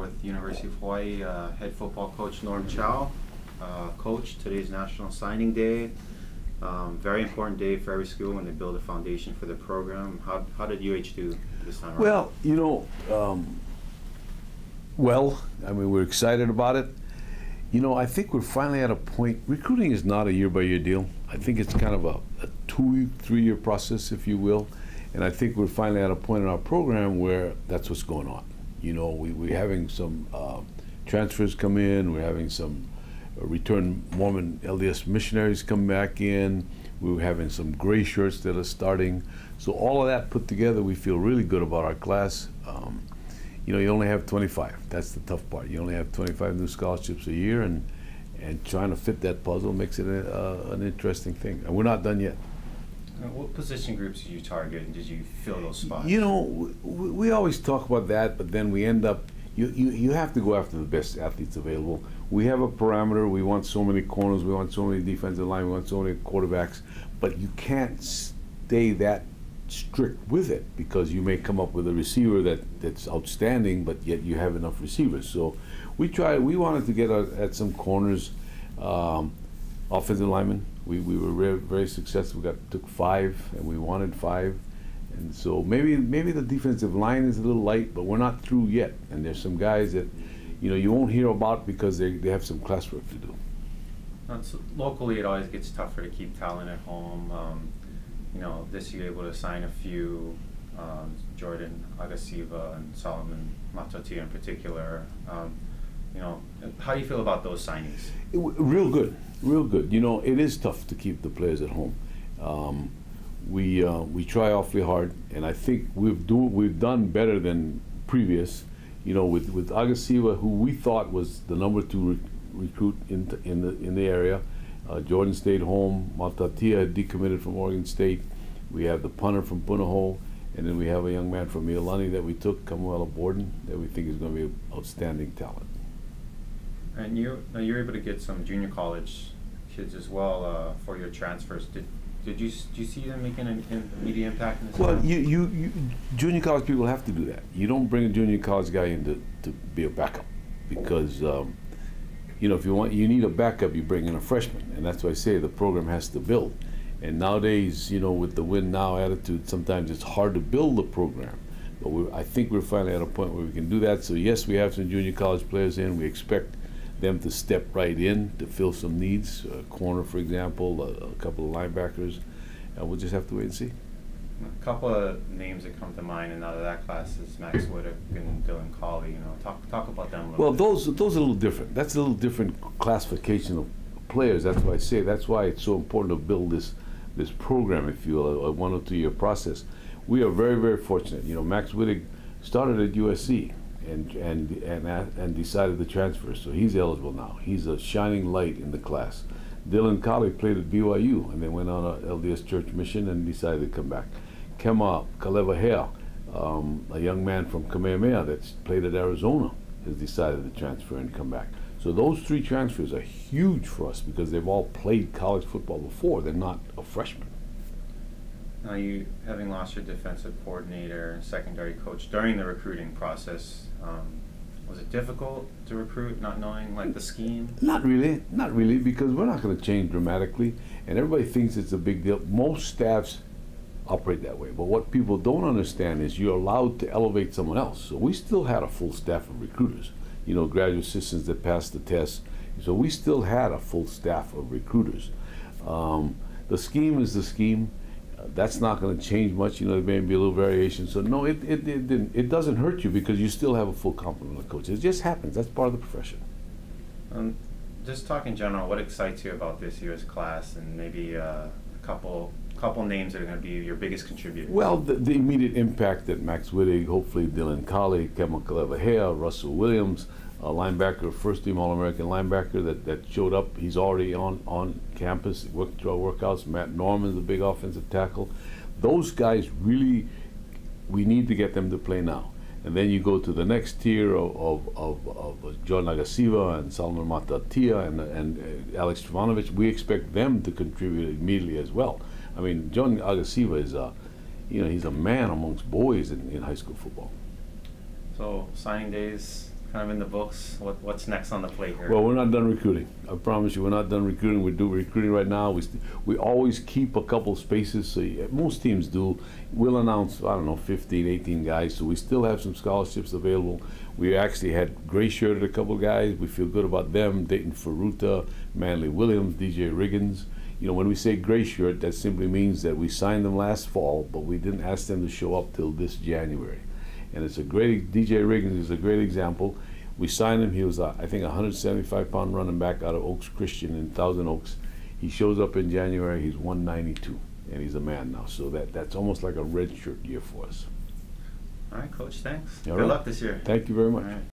with University of Hawaii head football coach Norm Chow. Coach, today's National Signing Day. Very important day for every school when they build a foundation for their program. How did UH do this time around? Well, we're excited about it. I think we're finally at a point. Recruiting is not a year-by-year deal. I think it's kind of a 2-3 year process, if you will. And I think we're finally at a point in our program where that's what's going on. We're having some transfers come in. We're having some return Mormon LDS missionaries come back in. We're having some gray shirts that are starting. So all of that put together, we feel really good about our class. You only have 25. That's the tough part. You only have 25 new scholarships a year, and trying to fit that puzzle makes it an interesting thing. And we're not done yet. What position groups did you target, and did you fill those spots? We always talk about that, but then we end up, you have to go after the best athletes available. We have a parameter. We want so many corners. We want so many defensive line. We want so many quarterbacks. But you can't stay that strict with it, because you may come up with a receiver that's outstanding, but yet you have enough receivers. So we wanted to get at some corners, offensive linemen. We were very successful. We took 5, and we wanted 5. And so maybe the defensive line is a little light, but we're not through yet. And there's some guys that you won't hear about because they have some classwork to do. Locally, it always gets tougher to keep talent at home. This year able to sign a few, Jordan Agasiva and Solomon Matatia in particular. How do you feel about those signings? Real good, real good. It is tough to keep the players at home. We try awfully hard, and I think we've done better than previous. With Agasiva, who we thought was the number 2 recruit in the area. Jordan stayed home. Matatia had decommitted from Oregon State. We have the punter from Punahou, and then we have a young man from Iolani that we took, Kamuela Borden, that we think is going to be an outstanding talent. And you're able to get some junior college kids as well for your transfers. Did you see them making an immediate impact in this? Well, you junior college people have to do that. You don't bring a junior college guy in to be a backup, because if you need a backup, you bring in a freshman, and that's why I say the program has to build. And nowadays, with the win now attitude, sometimes it's hard to build the program. But I think we're finally at a point where we can do that. So yes, we have some junior college players in. We expect them to step right in to fill some needs, a corner, for example, a couple of linebackers, and we'll just have to wait and see. A couple of names that come to mind and out of that class is Max Whittock and Dylan Colley. Talk about them a little bit. Well, those are a little different. That's a little different classification of players. That's why I say that's why it's so important to build this program, if you will, a 1 or 2 year process. We are very, very fortunate. Max Whittock started at USC and decided to transfer, so he's eligible now. He's a shining light in the class. Dylan Colley played at BYU and then went on a LDS church mission and decided to come back. Kema Kalevahea, a young man from Kamehameha that's played at Arizona, has decided to transfer and come back. So those 3 transfers are huge for us because they've all played college football before. They're not a freshman. Now, you having lost your defensive coordinator, secondary coach during the recruiting process, was it difficult to recruit, not knowing the scheme? Not really, because we're not going to change dramatically, and everybody thinks it's a big deal. Most staffs operate that way, but what people don't understand is you're allowed to elevate someone else. So we still had a full staff of recruiters, graduate assistants that passed the test. So we still had a full staff of recruiters. The scheme is the scheme. That's not going to change much. There may be a little variation. So no, it doesn't hurt you because you still have a full complement of coaches. It just happens. That's part of the profession. Just talk in general, what excites you about this year's class, and maybe a couple names that are going to be your biggest contributors? Well, the immediate impact that Max Whittock, hopefully Dylan Colley, Kema Kalevahea, Russell Williams, a linebacker, first-team All-American linebacker that showed up. He's already on campus, worked through our workouts. Matt Norman's a big offensive tackle. Those guys really, we need to get them to play now. And then you go to the next tier of John Agasiva and Solomon Matatia and Alex Trivanovic. We expect them to contribute immediately as well. I mean, John Agasiva is he's a man amongst boys in high school football. So signing days kind of in the books. What's next on the plate here? Well, we're not done recruiting. I promise you, we're not done recruiting. We do recruiting right now. We always keep a couple spaces. So most teams do. We'll announce, I don't know, 15, 18 guys. So we still have some scholarships available. We actually had gray shirted a couple guys. We feel good about them. Dayton Ferruta, Manley Williams, DJ Riggins. You know, when we say gray shirt, that simply means that we signed them last fall, but we didn't ask them to show up till this January. And it's a great, DJ Riggins is a great example. We signed him. He was, I think, a 175-pound running back out of Oaks Christian in Thousand Oaks. He shows up in January. He's 192, and he's a man now. So that's almost like a red shirt year for us. All right, Coach. Thanks. All Good right. luck this year. Thank you very much. All right.